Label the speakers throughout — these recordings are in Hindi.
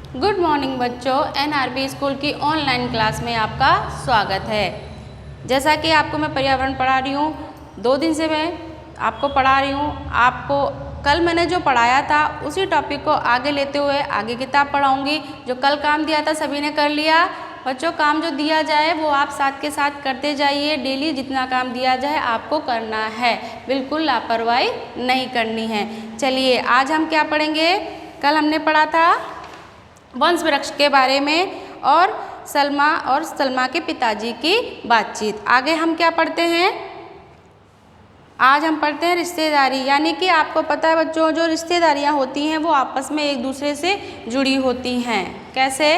Speaker 1: गुड मॉर्निंग बच्चों, एनआरबी स्कूल की ऑनलाइन क्लास में आपका स्वागत है। जैसा कि आपको मैं पर्यावरण पढ़ा रही हूँ, 2 दिन से मैं आपको पढ़ा रही हूँ। आपको कल मैंने जो पढ़ाया था उसी टॉपिक को आगे लेते हुए आगे किताब पढ़ाऊँगी। जो कल काम दिया था सभी ने कर लिया? बच्चों, काम जो दिया जाए वो आप साथ के साथ करते जाइए। डेली जितना काम दिया जाए आपको करना है, बिल्कुल लापरवाही नहीं करनी है। चलिए, आज हम क्या पढ़ेंगे? कल हमने पढ़ा था वंश वृक्ष के बारे में और सलमा के पिताजी की बातचीत। आगे हम क्या पढ़ते हैं? आज हम पढ़ते हैं रिश्तेदारी। यानी कि आपको पता है बच्चों, जो रिश्तेदारियां होती हैं वो आपस में एक दूसरे से जुड़ी होती हैं। कैसे?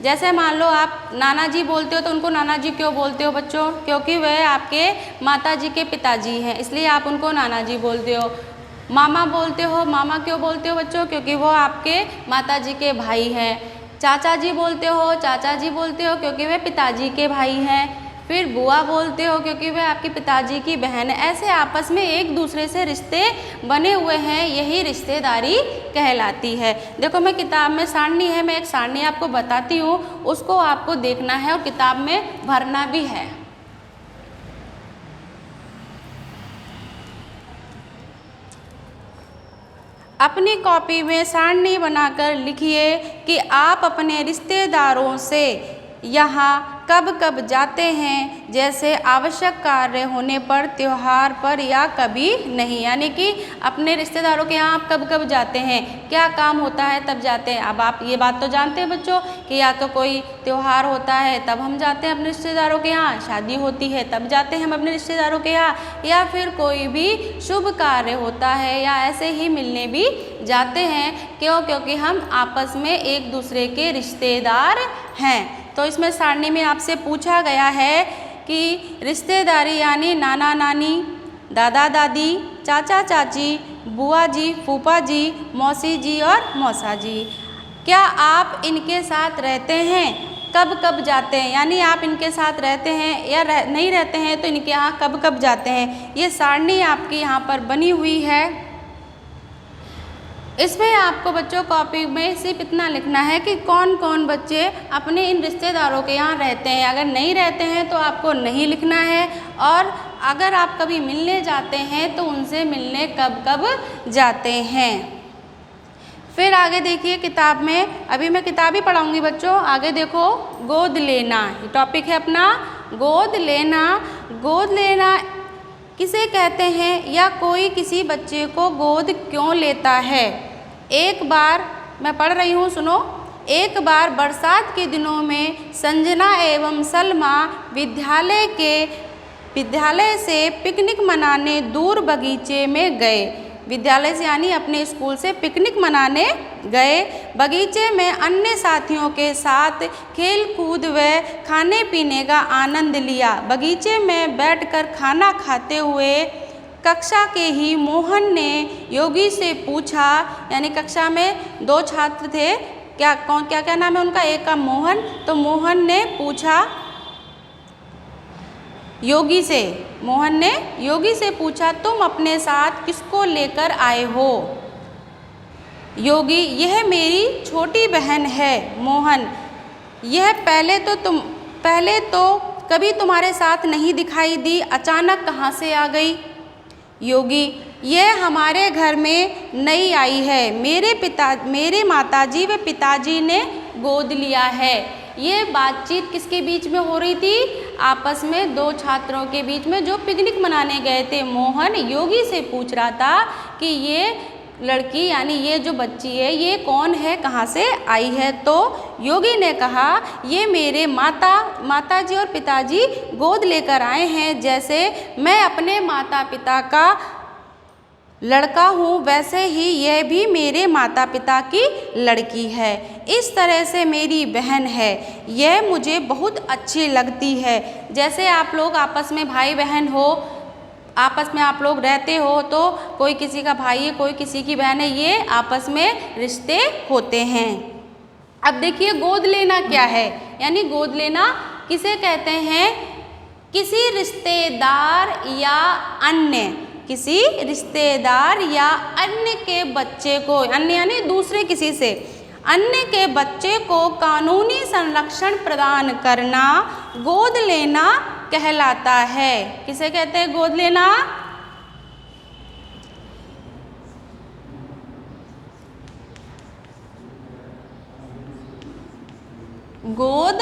Speaker 1: जैसे मान लो आप नाना जी बोलते हो तो उनको नाना जी क्यों बोलते हो बच्चों? क्योंकि वह आपके माता जी के पिताजी हैं, इसलिए आप उनको नाना जी बोलते हो। मामा बोलते हो, मामा क्यों बोलते हो बच्चों? क्योंकि वो आपके माता जी के भाई हैं। चाचा जी बोलते हो, चाचा जी बोलते हो क्योंकि वे पिताजी के भाई हैं। फिर बुआ बोलते हो क्योंकि वे आपके पिताजी की बहन है। ऐसे आपस में एक दूसरे से रिश्ते बने हुए हैं, यही रिश्तेदारी कहलाती है। देखो, मैं किताब में सारणी है, मैं एक सारणी आपको बताती हूँ, उसको आपको देखना है और किताब में भरना भी है। अपनी कॉपी में सारणी बनाकर लिखिए कि आप अपने रिश्तेदारों से यहाँ कब कब जाते हैं, जैसे आवश्यक कार्य होने पर, त्योहार पर या कभी नहीं। यानी कि अपने रिश्तेदारों के यहाँ आप कब कब जाते हैं, क्या काम होता है तब जाते हैं। अब आप ये बात तो जानते हैं बच्चों कि या तो कोई त्योहार होता है तब हम जाते हैं अपने रिश्तेदारों के यहाँ, शादी होती है तब जाते हैं हम अपने रिश्तेदारों के यहाँ, या फिर कोई भी शुभ कार्य होता है या ऐसे ही मिलने भी जाते हैं। क्यों? क्योंकि हम आपस में एक दूसरे के रिश्तेदार हैं। तो इसमें सारणी में आपसे पूछा गया है कि रिश्तेदारी यानी नाना नानी, दादा दादी, चाचा चाची, बुआ जी, फूफा जी, मौसी जी और मौसा जी, क्या आप इनके साथ रहते हैं? कब कब जाते हैं? यानी आप इनके साथ रहते हैं या नहीं रहते हैं तो इनके यहाँ कब कब जाते हैं। ये सारणी आपकी यहाँ पर बनी हुई है। इसमें आपको बच्चों कॉपी में सिर्फ इतना लिखना है कि कौन कौन बच्चे अपने इन रिश्तेदारों के यहाँ रहते हैं। अगर नहीं रहते हैं तो आपको नहीं लिखना है, और अगर आप कभी मिलने जाते हैं तो उनसे मिलने कब कब जाते हैं। फिर आगे देखिए किताब में, अभी मैं किताब ही पढ़ाऊँगी बच्चों। आगे देखो, गोद लेना टॉपिक है अपना। गोद लेना, गोद लेना किसे कहते हैं या कोई किसी बच्चे को गोद क्यों लेता है? एक बार, मैं पढ़ रही हूँ, सुनो। एक बार बरसात के दिनों में संजना एवं सलमा विद्यालय से पिकनिक मनाने दूर बगीचे में गए। विद्यालय से यानी अपने स्कूल से पिकनिक मनाने गए। बगीचे में अन्य साथियों के साथ खेल कूद व खाने पीने का आनंद लिया। बगीचे में बैठकर खाना खाते हुए कक्षा के ही मोहन ने योगी से पूछा, यानी कक्षा में 2 छात्र थे, क्या नाम है उनका? एक का मोहन, तो मोहन ने पूछा योगी से, मोहन ने योगी से पूछा, तुम अपने साथ किसको लेकर आए हो? योगी, यह मेरी छोटी बहन है। मोहन, यह पहले तो कभी तुम्हारे साथ नहीं दिखाई दी, अचानक कहाँ से आ गई? योगी, यह हमारे घर में नई आई है, मेरे माताजी व पिताजी ने गोद लिया है। ये बातचीत किसके बीच में हो रही थी? आपस में 2 छात्रों के बीच में जो पिकनिक मनाने गए थे। मोहन योगी से पूछ रहा था कि ये लड़की यानी ये जो बच्ची है ये कौन है, कहाँ से आई है? तो योगी ने कहा, ये मेरे माताजी और पिताजी गोद लेकर आए हैं। जैसे मैं अपने माता पिता का लड़का हूँ, वैसे ही यह भी मेरे माता पिता की लड़की है। इस तरह से मेरी बहन है, यह मुझे बहुत अच्छी लगती है। जैसे आप लोग आपस में भाई बहन हो, आपस में आप लोग रहते हो, तो कोई किसी का भाई है, कोई किसी की बहन है, ये आपस में रिश्ते होते हैं। अब देखिए, गोद लेना क्या है? यानी गोद लेना किसे कहते हैं? किसी रिश्तेदार या अन्य के बच्चे को, अन्य यानी दूसरे किसी से, अन्य के बच्चे को कानूनी संरक्षण प्रदान करना गोद लेना कहलाता है। किसे कहते हैं गोद लेना? गोद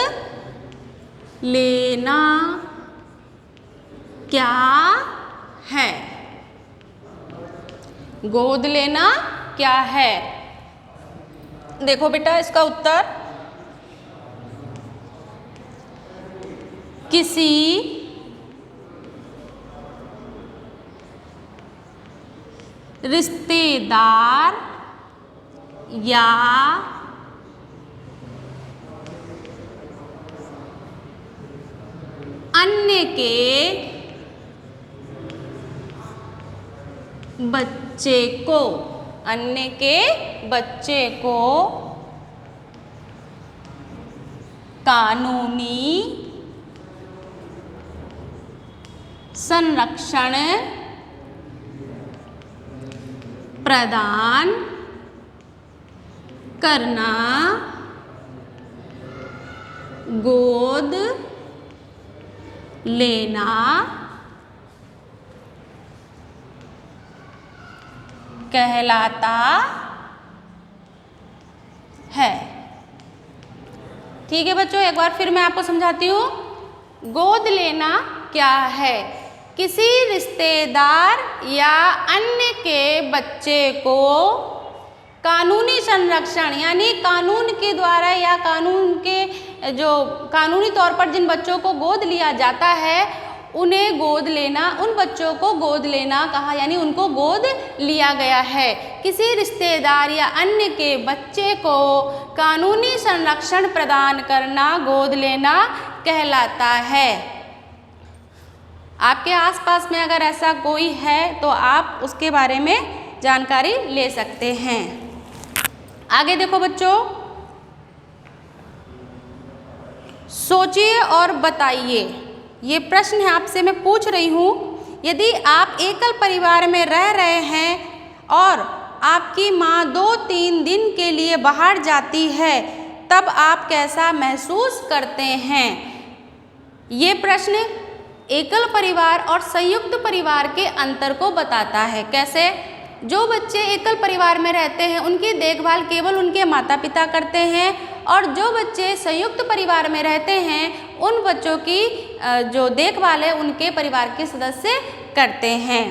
Speaker 1: लेना क्या है? गोद लेना क्या है? देखो बेटा इसका उत्तर, किसी रिश्तेदार या अन्य के बच्चे को, अन्य के बच्चे को कानूनी संरक्षण प्रदान करना गोद लेना कहलाता है। ठीक है बच्चों, एक बार फिर मैं आपको समझाती हूँ। गोद लेना क्या है? किसी रिश्तेदार या अन्य के बच्चे को कानूनी संरक्षण, यानी कानून के द्वारा या कानून के जो कानूनी तौर पर जिन बच्चों को गोद लिया जाता है उन्हें गोद लेना, उन बच्चों को गोद लेना कहा, यानी उनको गोद लिया गया है। किसी रिश्तेदार या अन्य के बच्चे को कानूनी संरक्षण प्रदान करना गोद लेना कहलाता है। आपके आसपास में अगर ऐसा कोई है तो आप उसके बारे में जानकारी ले सकते हैं। आगे देखो बच्चों, सोचिए और बताइए। ये प्रश्न है आपसे मैं पूछ रही हूँ, यदि आप एकल परिवार में रह रहे हैं और आपकी माँ 2-3 दिन के लिए बाहर जाती है तब आप कैसा महसूस करते हैं? ये प्रश्न एकल परिवार और संयुक्त परिवार के अंतर को बताता है। कैसे? जो बच्चे एकल परिवार में रहते हैं उनकी देखभाल केवल उनके माता पिता करते हैं और जो बच्चे संयुक्त परिवार में रहते हैं उन बच्चों की जो देखभाल है उनके परिवार के सदस्य करते हैं।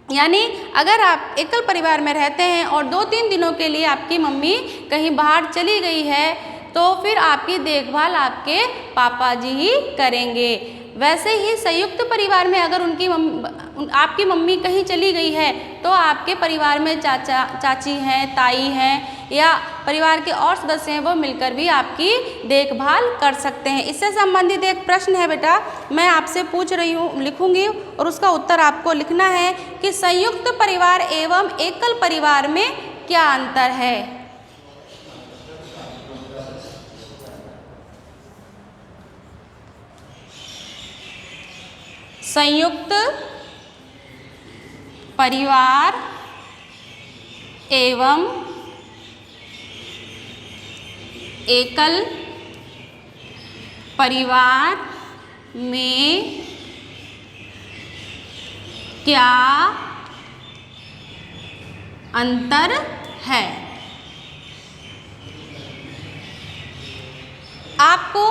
Speaker 1: यानी अगर आप एकल परिवार में रहते हैं और 2-3 दिनों के लिए आपकी मम्मी कहीं बाहर चली गई है तो फिर आपकी देखभाल आपके पापा जी ही करेंगे। वैसे ही संयुक्त परिवार में अगर आपकी मम्मी कहीं चली गई है तो आपके परिवार में चाचा चाची हैं, ताई हैं या परिवार के और सदस्य हैं, वो मिलकर भी आपकी देखभाल कर सकते हैं। इससे संबंधित एक प्रश्न है बेटा, मैं आपसे पूछ रही हूँ, लिखूंगी और उसका उत्तर आपको लिखना है कि संयुक्त परिवार एवं एकल परिवार में क्या अंतर है? संयुक्त परिवार एवं एकल परिवार में क्या अंतर है? आपको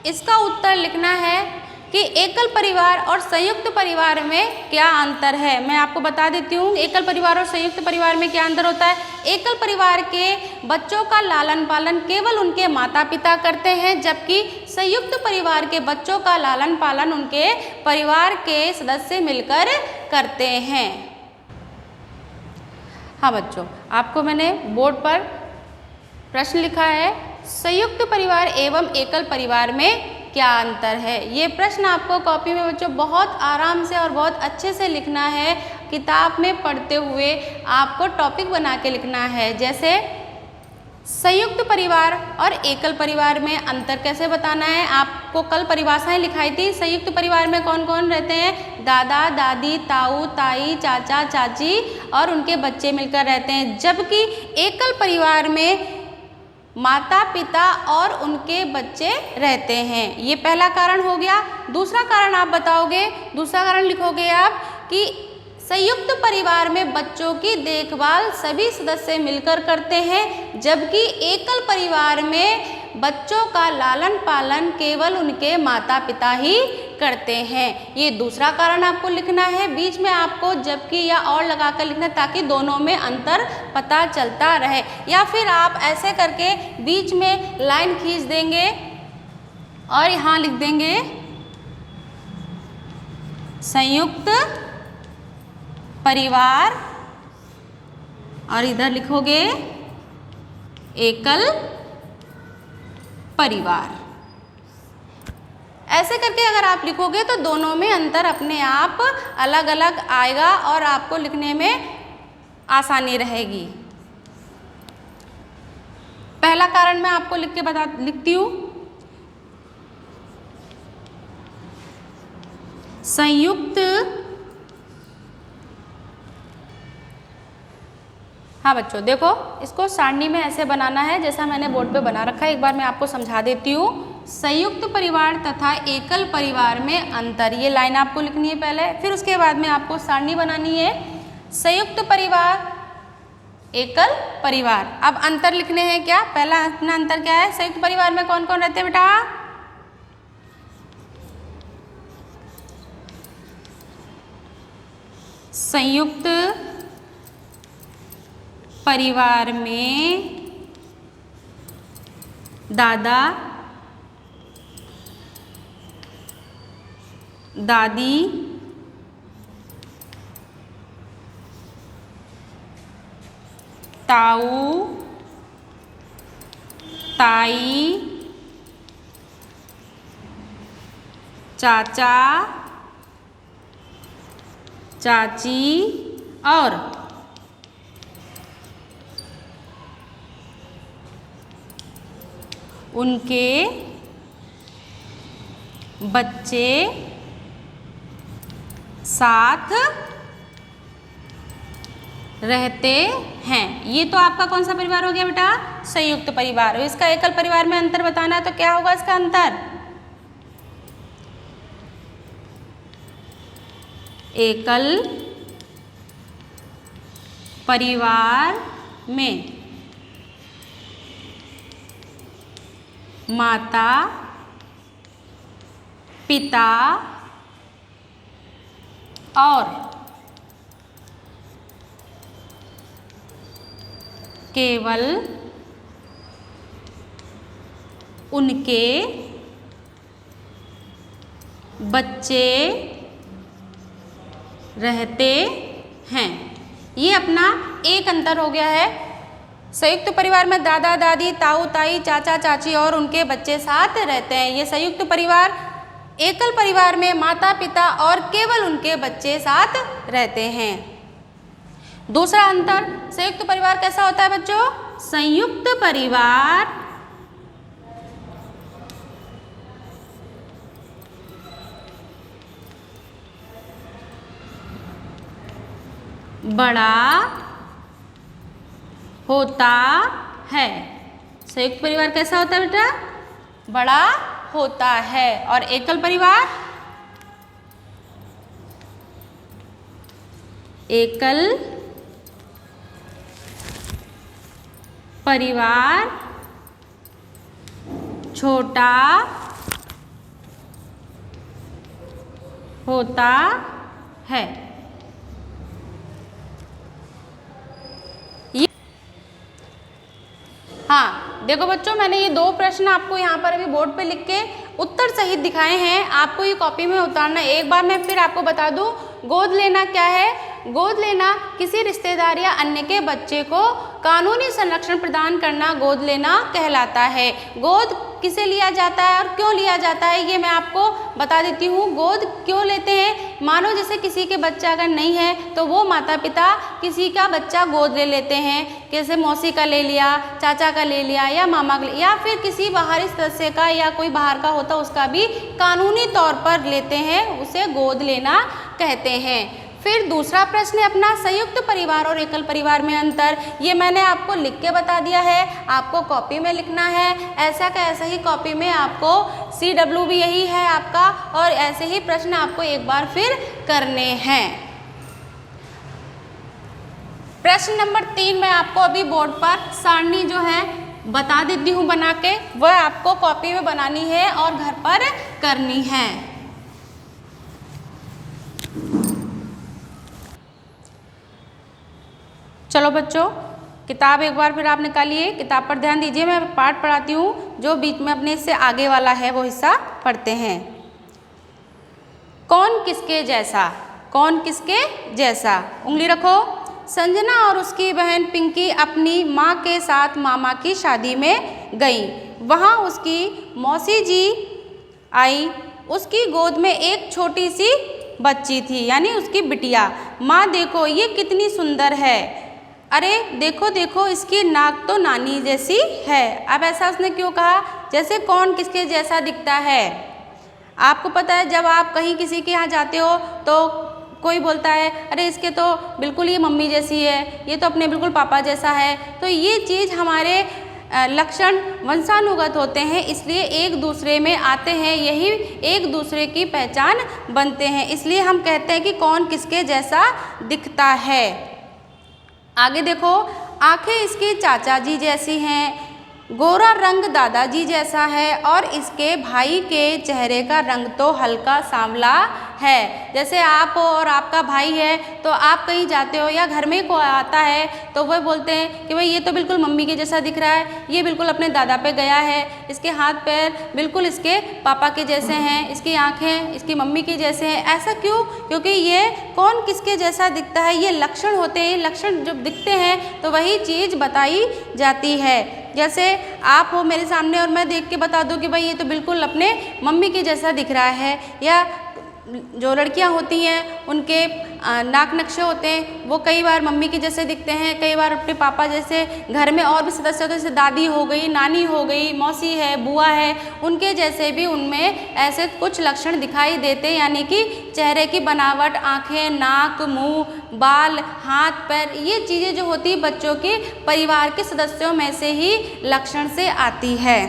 Speaker 1: इसका उत्तर लिखना है कि एकल परिवार और संयुक्त परिवार में क्या अंतर है। मैं आपको बता देती हूँ एकल परिवार और संयुक्त परिवार में क्या अंतर होता है। एकल परिवार के बच्चों का लालन पालन केवल उनके माता पिता करते हैं, जबकि संयुक्त परिवार के बच्चों का लालन पालन उनके परिवार के सदस्य मिलकर करते हैं। हाँ बच्चों, आपको मैंने बोर्ड पर प्रश्न लिखा है, संयुक्त परिवार एवं एकल परिवार में क्या अंतर है। ये प्रश्न आपको कॉपी में बच्चों बहुत आराम से और बहुत अच्छे से लिखना है। किताब में पढ़ते हुए आपको टॉपिक बना के लिखना है। जैसे संयुक्त परिवार और एकल परिवार में अंतर कैसे बताना है। आपको कल परिभाषाएं लिखाई थी। संयुक्त परिवार में कौन कौन रहते हैं? दादा दादी, ताऊ ताई, चाचा चाची और उनके बच्चे मिलकर रहते हैं। जबकि एकल परिवार में माता पिता और उनके बच्चे रहते हैं। ये पहला कारण हो गया। दूसरा कारण आप बताओगे, दूसरा कारण लिखोगे आप कि संयुक्त परिवार में बच्चों की देखभाल सभी सदस्य मिलकर करते हैं, जबकि एकल परिवार में बच्चों का लालन पालन केवल उनके माता पिता ही करते हैं। ये दूसरा कारण आपको लिखना है। बीच में आपको जबकि या और लगाकर लिखना ताकि दोनों में अंतर पता चलता रहे। या फिर आप ऐसे करके बीच में लाइन खींच देंगे और यहाँ लिख देंगे संयुक्त परिवार और इधर लिखोगे एकल परिवार। ऐसे करके अगर आप लिखोगे तो दोनों में अंतर अपने आप अलग अलग आएगा और आपको लिखने में आसानी रहेगी। पहला कारण मैं आपको लिखती हूँ, संयुक्त, हाँ बच्चों देखो इसको सारणी में ऐसे बनाना है जैसा मैंने बोर्ड पे बना रखा है। एक बार मैं आपको समझा देती हूँ। संयुक्त परिवार तथा एकल परिवार में अंतर, ये लाइन आपको लिखनी है पहले, फिर उसके बाद में आपको सारणी बनानी है संयुक्त परिवार एकल परिवार। अब अंतर लिखने हैं क्या, पहला अपना अंतर क्या है, संयुक्त परिवार में कौन कौन रहते हैं बेटा, संयुक्त परिवार में दादा दादी ताऊ ताई चाचा चाची और उनके बच्चे साथ रहते हैं। ये तो आपका कौन सा परिवार हो गया बेटा, संयुक्त परिवार। इसका एकल परिवार में अंतर बताना है तो क्या होगा इसका अंतर, एकल परिवार में माता पिता और केवल उनके बच्चे रहते हैं। ये अपना एक अंतर हो गया है। संयुक्त परिवार में दादा दादी ताऊ ताई चाचा चाची और उनके बच्चे साथ रहते हैं। ये संयुक्त परिवार, एकल परिवार में माता पिता और केवल उनके बच्चे साथ रहते हैं। दूसरा अंतर, संयुक्त परिवार कैसा होता है बच्चों, संयुक्त परिवार बड़ा होता है। संयुक्त परिवार कैसा होता है बेटा, बड़ा होता है। और एकल परिवार, एकल परिवार छोटा होता है। हाँ देखो बच्चों, मैंने ये दो प्रश्न आपको यहाँ पर अभी बोर्ड पे लिख के उत्तर सहित दिखाए हैं। आपको ये कॉपी में उतारना है। एक बार मैं फिर आपको बता दूं, गोद लेना क्या है। गोद लेना किसी रिश्तेदार या अन्य के बच्चे को कानूनी संरक्षण प्रदान करना गोद लेना कहलाता है। गोद किसे लिया जाता है और क्यों लिया जाता है ये मैं आपको बता देती हूँ। गोद क्यों लेते हैं, मानो जैसे किसी के बच्चा अगर नहीं है तो वो माता पिता किसी का बच्चा गोद ले लेते हैं, जैसे मौसी का ले लिया, चाचा का ले लिया या मामा का, या फिर किसी बाहरी सदस्य का या कोई बाहर का होता उसका भी कानूनी तौर पर लेते हैं, उसे गोद लेना कहते हैं। फिर दूसरा प्रश्न है अपना संयुक्त परिवार और एकल परिवार में अंतर। ये मैंने आपको लिख के बता दिया है, आपको कॉपी में लिखना है। ऐसा का ऐसा ही कॉपी में आपको CW भी यही है आपका, और ऐसे ही प्रश्न आपको एक बार फिर करने हैं। प्रश्न नंबर 3 मैं आपको अभी बोर्ड पर सारणी जो है बता देती हूँ बना के, वह आपको कॉपी में बनानी है और घर पर करनी है। चलो बच्चों, किताब एक बार फिर आप निकालिए, किताब पर ध्यान दीजिए। मैं पाठ पढ़ाती हूँ, जो बीच में अपने इससे आगे वाला है वो हिस्सा पढ़ते हैं। कौन किसके जैसा, कौन किसके जैसा, उंगली रखो। संजना और उसकी बहन पिंकी अपनी माँ के साथ मामा की शादी में गई। वहाँ उसकी मौसी जी आई। उसकी गोद में एक छोटी सी बच्ची थी, यानी उसकी बिटिया। माँ देखो ये कितनी सुंदर है, अरे देखो देखो इसकी नाक तो नानी जैसी है। अब ऐसा उसने क्यों कहा, जैसे कौन किसके जैसा दिखता है। आपको पता है जब आप कहीं किसी के यहाँ जाते हो तो कोई बोलता है अरे इसके तो बिल्कुल ये मम्मी जैसी है, ये तो अपने बिल्कुल पापा जैसा है। तो ये चीज़ हमारे लक्षण वंशानुगत होते हैं, इसलिए एक दूसरे में आते हैं, यही एक दूसरे की पहचान बनते हैं। इसलिए हम कहते हैं कि कौन किसके जैसा दिखता है। आगे देखो, आंखें इसके चाचा जी जैसी हैं, गोरा रंग दादाजी जैसा है और इसके भाई के चेहरे का रंग तो हल्का सांवला है। जैसे आप और आपका भाई है तो आप कहीं जाते हो या घर में कोई आता है तो वह बोलते हैं कि भाई ये तो बिल्कुल मम्मी के जैसा दिख रहा है, ये बिल्कुल अपने दादा पे गया है, इसके हाथ पैर बिल्कुल इसके पापा के जैसे हैं, इसकी आंखें इसकी मम्मी के जैसे हैं। ऐसा क्यों? क्योंकि ये कौन किसके जैसा दिखता है, ये लक्षण होते हैं। लक्षण जब दिखते हैं तो वही चीज़ बताई जाती है। जैसे आप हो मेरे सामने और मैं देख के बता दूं कि भाई ये तो बिल्कुल अपने मम्मी के जैसा दिख रहा है, या जो लड़कियां होती हैं उनके नाक नक्शे होते हैं वो कई बार मम्मी के जैसे दिखते हैं, कई बार अपने पापा जैसे। घर में और भी सदस्य होते हैं, जैसे दादी हो गई, नानी हो गई, मौसी है, बुआ है, उनके जैसे भी उनमें ऐसे कुछ लक्षण दिखाई देते हैं। यानी कि चेहरे की बनावट, आँखें, नाक, मुँह, बाल, हाथ पैर, ये चीज़ें जो होती है बच्चों के परिवार के सदस्यों में से ही लक्षण से आती है।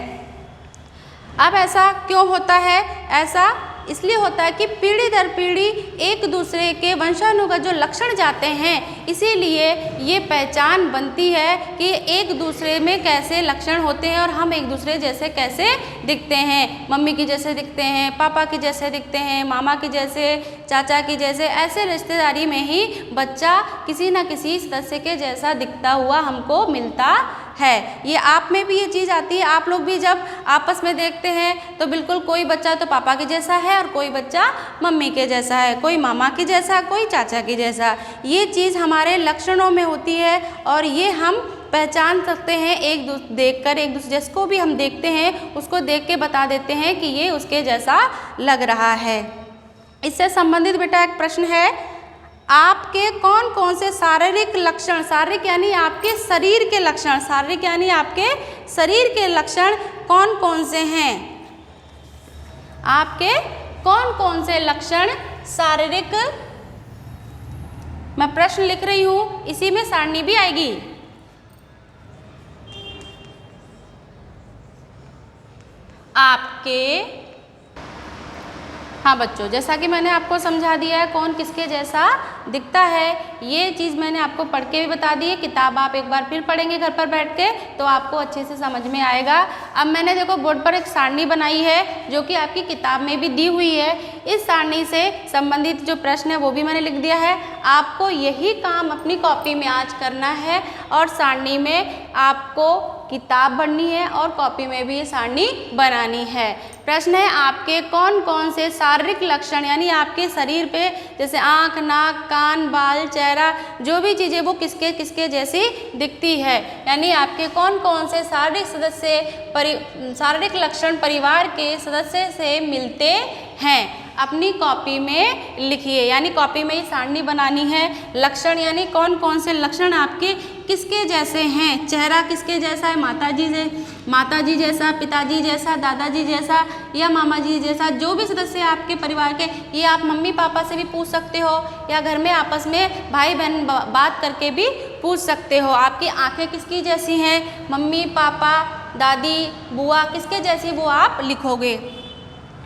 Speaker 1: अब ऐसा क्यों होता है? ऐसा इसलिए होता है कि पीढ़ी दर पीढ़ी एक दूसरे के वंशानुगत जो लक्षण जाते हैं, इसीलिए ये पहचान बनती है कि एक दूसरे में कैसे लक्षण होते हैं और हम एक दूसरे जैसे कैसे दिखते हैं। मम्मी की जैसे दिखते हैं, पापा की जैसे दिखते हैं, मामा की जैसे, चाचा की जैसे। ऐसे रिश्तेदारी में ही बच्चा किसी न किसी सदस्य के जैसा दिखता हुआ हमको मिलता है। ये आप में भी ये चीज़ आती है। आप लोग भी जब आपस में देखते हैं तो बिल्कुल कोई बच्चा तो पापा के जैसा है और कोई बच्चा मम्मी के जैसा है, कोई मामा के जैसा, कोई चाचा के जैसा। ये चीज़ हमारे लक्षणों में होती है और ये हम पहचान सकते हैं एक दूसरे देखकर। एक दूसरे जिसको भी हम देखते हैं उसको देख के बता देते हैं कि ये उसके जैसा लग रहा है। इससे संबंधित बेटा एक प्रश्न है, आपके कौन कौन से शारीरिक लक्षण, शारीरिक यानी आपके शरीर के लक्षण, शारीरिक यानी आपके शरीर के लक्षण कौन कौन से हैं? आपके कौन कौन से लक्षण शारीरिक, मैं प्रश्न लिख रही हूं, इसी में सारणी भी आएगी। आपके, हाँ बच्चों, जैसा कि मैंने आपको समझा दिया है कौन किसके जैसा दिखता है, ये चीज़ मैंने आपको पढ़ के भी बता दी है। किताब आप एक बार फिर पढ़ेंगे घर पर बैठ के तो आपको अच्छे से समझ में आएगा। अब मैंने देखो बोर्ड पर एक सारणी बनाई है जो कि आपकी किताब में भी दी हुई है। इस सारणी से संबंधित जो प्रश्न है वो भी मैंने लिख दिया है। आपको यही काम अपनी कॉपी में आज करना है और सारणी में आपको किताब भरनी है और कॉपी में भी ये सारणी बनानी है। प्रश्न है, आपके कौन कौन से शारीरिक लक्षण यानी आपके शरीर पे जैसे आँख, नाक, कान, बाल, चेहरा, जो भी चीज़ें वो किसके किसके जैसी दिखती है, यानी आपके कौन कौन से शारीरिक शारीरिक लक्षण परिवार के सदस्य से मिलते हैं, अपनी कॉपी में लिखिए। यानी कॉपी में ही सारणी बनानी है। लक्षण यानी कौन कौन से लक्षण आपके किसके जैसे हैं, चेहरा किसके जैसा है, माता जी माताजी जैसा, पिताजी जैसा, दादाजी जैसा या मामा जी जैसा, जो भी सदस्य आपके परिवार के, ये आप मम्मी पापा से भी पूछ सकते हो या घर में आपस में भाई बहन बात करके भी पूछ सकते हो। आपकी आंखें किसकी जैसी हैं, मम्मी पापा दादी बुआ किसके जैसी, वो आप लिखोगे।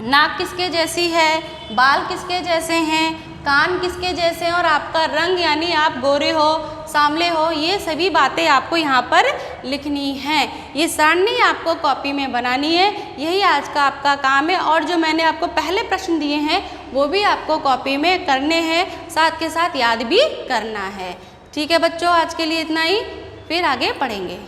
Speaker 1: नाक किसके जैसी है, बाल किसके जैसे हैं, कान किसके जैसे हैं और आपका रंग यानी आप गोरे हो सांवले हो, ये सभी बातें आपको यहाँ पर लिखनी हैं। ये सारणी आपको कॉपी में बनानी है, यही आज का आपका काम है। और जो मैंने आपको पहले प्रश्न दिए हैं वो भी आपको कॉपी में करने हैं, साथ के साथ याद भी करना है। ठीक है बच्चों, आज के लिए इतना ही, फिर आगे पढ़ेंगे।